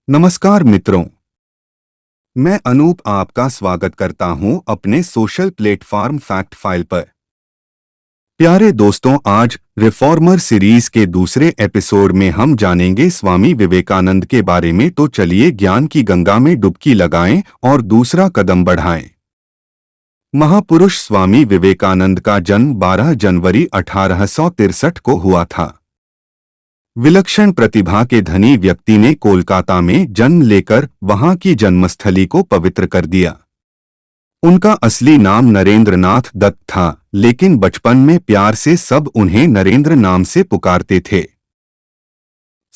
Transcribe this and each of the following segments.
नमस्कार मित्रों, मैं अनूप आपका स्वागत करता हूं अपने सोशल प्लेटफॉर्म फैक्ट फाइल पर। प्यारे दोस्तों, आज रिफॉर्मर सीरीज के दूसरे एपिसोड में हम जानेंगे स्वामी विवेकानंद के बारे में। तो चलिए ज्ञान की गंगा में डुबकी लगाएं और दूसरा कदम बढ़ाएं। महापुरुष स्वामी विवेकानंद का जन्म 12 जनवरी 1863 को हुआ था। विलक्षण प्रतिभा के धनी व्यक्ति ने कोलकाता में जन्म लेकर वहां की जन्मस्थली को पवित्र कर दिया। उनका असली नाम नरेंद्रनाथ दत्त था, लेकिन बचपन में प्यार से सब उन्हें नरेंद्र नाम से पुकारते थे।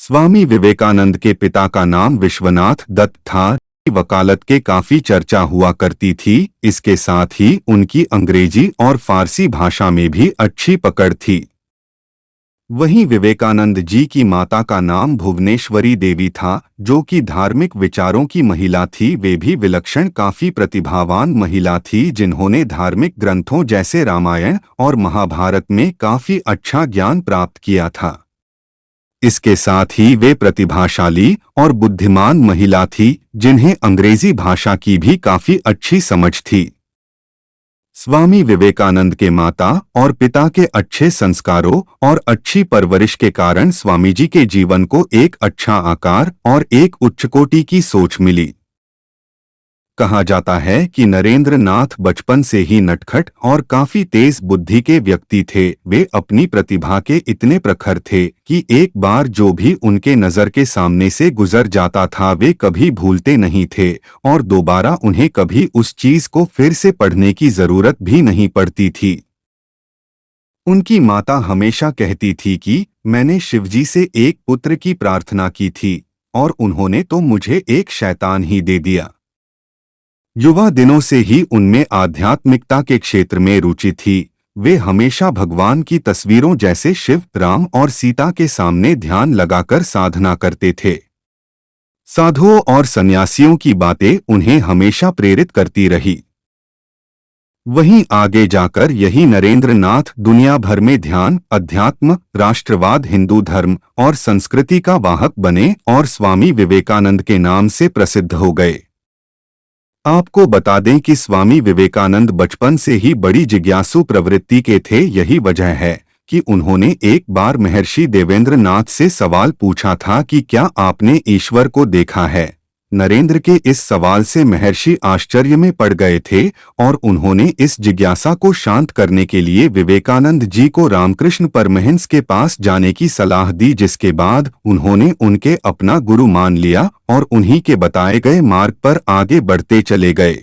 स्वामी विवेकानंद के पिता का नाम विश्वनाथ दत्त था। वकालत के काफी चर्चा हुआ करती थी। इसके साथ ही उनकी अंग्रेजी और फारसी भाषा में भी अच्छी पकड़ थी। वहीं विवेकानंद जी की माता का नाम भुवनेश्वरी देवी था, जो कि धार्मिक विचारों की महिला थी। वे भी विलक्षण काफी प्रतिभावान महिला थी, जिन्होंने धार्मिक ग्रंथों जैसे रामायण और महाभारत में काफी अच्छा ज्ञान प्राप्त किया था। इसके साथ ही वे प्रतिभाशाली और बुद्धिमान महिला थी, जिन्हें अंग्रेजी भाषा की भी काफी अच्छी समझ थी। स्वामी विवेकानंद के माता और पिता के अच्छे संस्कारों और अच्छी परवरिश के कारण स्वामी जी के जीवन को एक अच्छा आकार और एक उच्चकोटि की सोच मिली। कहा जाता है कि नरेंद्र नाथ बचपन से ही नटखट और काफी तेज बुद्धि के व्यक्ति थे। वे अपनी प्रतिभा के इतने प्रखर थे कि एक बार जो भी उनके नजर के सामने से गुजर जाता था वे कभी भूलते नहीं थे, और दोबारा उन्हें कभी उस चीज को फिर से पढ़ने की जरूरत भी नहीं पड़ती थी। उनकी माता हमेशा कहती थी कि मैंने शिवजी से एक पुत्र की प्रार्थना की थी और उन्होंने तो मुझे एक शैतान ही दे दिया। युवा दिनों से ही उनमें आध्यात्मिकता के क्षेत्र में रुचि थी। वे हमेशा भगवान की तस्वीरों जैसे शिव, राम और सीता के सामने ध्यान लगाकर साधना करते थे। साधुओं और सन्यासियों की बातें उन्हें हमेशा प्रेरित करती रही। वहीं आगे जाकर यही नरेंद्र नाथ दुनिया भर में ध्यान, अध्यात्म, राष्ट्रवाद, हिंदू धर्म और संस्कृति का वाहक बने और स्वामी विवेकानंद के नाम से प्रसिद्ध हो गए। आपको बता दें कि स्वामी विवेकानंद बचपन से ही बड़ी जिज्ञासु प्रवृत्ति के थे। यही वजह है कि उन्होंने एक बार महर्षि देवेंद्र नाथ से सवाल पूछा था कि क्या आपने ईश्वर को देखा है। नरेंद्र के इस सवाल से महर्षि आश्चर्य में पड़ गए थे और उन्होंने इस जिज्ञासा को शांत करने के लिए विवेकानंद जी को रामकृष्ण परमहंस के पास जाने की सलाह दी, जिसके बाद उन्होंने उनके अपना गुरु मान लिया और उन्हीं के बताए गए मार्ग पर आगे बढ़ते चले गए।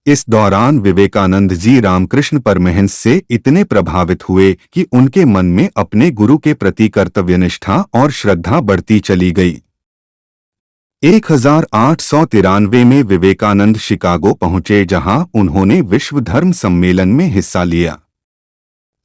इस दौरान विवेकानंद जी रामकृष्ण परमहंस से इतने प्रभावित हुए कि उनके मन में अपने गुरु के प्रति कर्तव्यनिष्ठा और श्रद्धा बढ़ती चली गई। 1893 में विवेकानंद शिकागो पहुंचे, जहां उन्होंने विश्व धर्म सम्मेलन में हिस्सा लिया।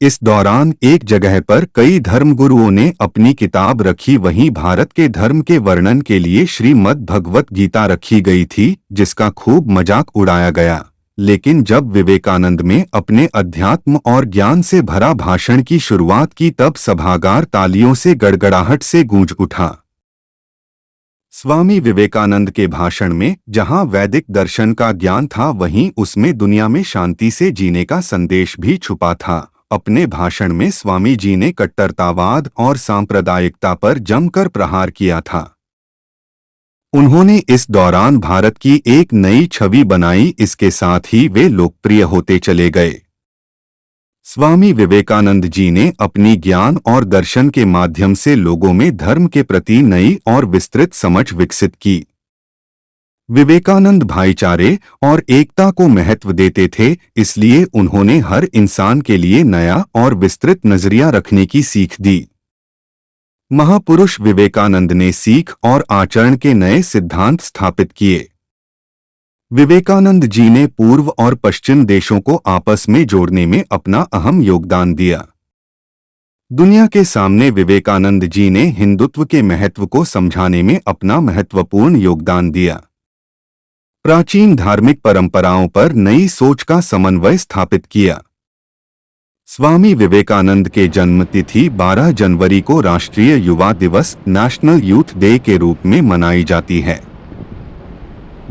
इस दौरान एक जगह पर कई धर्मगुरुओं ने अपनी किताब रखी। वहीं भारत के धर्म के वर्णन के लिए श्रीमद् भगवत गीता रखी गई थी, जिसका खूब मजाक उड़ाया गया। लेकिन जब विवेकानंद में अपने अध्यात्म और ज्ञान से भरा भाषण की शुरुआत की, तब सभागार तालियों से गड़गड़ाहट से गूंज उठा। स्वामी विवेकानंद के भाषण में जहां वैदिक दर्शन का ज्ञान था, वहीं उसमें दुनिया में शांति से जीने का संदेश भी छुपा था। अपने भाषण में स्वामी जी ने कट्टरतावाद और सांप्रदायिकता पर जमकर प्रहार किया था। उन्होंने इस दौरान भारत की एक नई छवि बनाई। इसके साथ ही वे लोकप्रिय होते चले गए। स्वामी विवेकानंद जी ने अपनी ज्ञान और दर्शन के माध्यम से लोगों में धर्म के प्रति नई और विस्तृत समझ विकसित की। विवेकानंद भाईचारे और एकता को महत्व देते थे, इसलिए उन्होंने हर इंसान के लिए नया और विस्तृत नजरिया रखने की सीख दी। महापुरुष विवेकानंद ने सीख और आचरण के नए सिद्धांत स्थापित किए। विवेकानंद जी ने पूर्व और पश्चिम देशों को आपस में जोड़ने में अपना अहम योगदान दिया। दुनिया के सामने विवेकानंद जी ने हिंदुत्व के महत्व को समझाने में अपना महत्वपूर्ण योगदान दिया। प्राचीन धार्मिक परंपराओं पर नई सोच का समन्वय स्थापित किया। स्वामी विवेकानंद के जन्म तिथि 12 जनवरी को राष्ट्रीय युवा दिवस नेशनल यूथ डे के रूप में मनाई जाती है।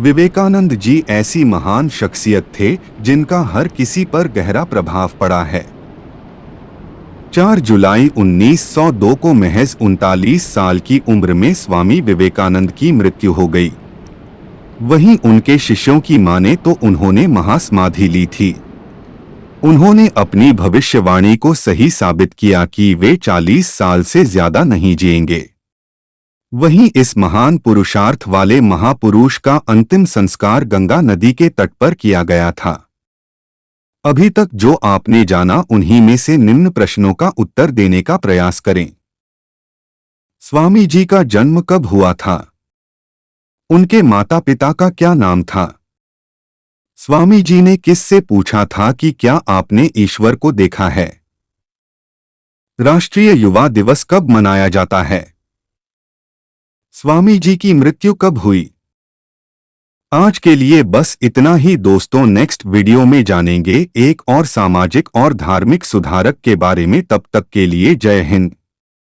विवेकानंद जी ऐसी महान शख्सियत थे जिनका हर किसी पर गहरा प्रभाव पड़ा है। 4 जुलाई 1902 को महज 39 साल की उम्र में स्वामी विवेकानंद की मृत्यु हो गई। वहीं उनके शिष्यों की माने तो उन्होंने महासमाधि ली थी। उन्होंने अपनी भविष्यवाणी को सही साबित किया कि वे 40 साल से ज्यादा नहीं जिएंगे। वहीं इस महान पुरुषार्थ वाले महापुरुष का अंतिम संस्कार गंगा नदी के तट पर किया गया था। अभी तक जो आपने जाना उन्हीं में से निम्न प्रश्नों का उत्तर देने का प्रयास करें। स्वामी जी का जन्म कब हुआ था? उनके माता पिता का क्या नाम था? स्वामी जी ने किससे पूछा था कि क्या आपने ईश्वर को देखा है? राष्ट्रीय युवा दिवस कब मनाया जाता है? स्वामी जी की मृत्यु कब हुई? आज के लिए बस इतना ही दोस्तों। नेक्स्ट वीडियो में जानेंगे एक और सामाजिक और धार्मिक सुधारक के बारे में। तब तक के लिए जय हिंद।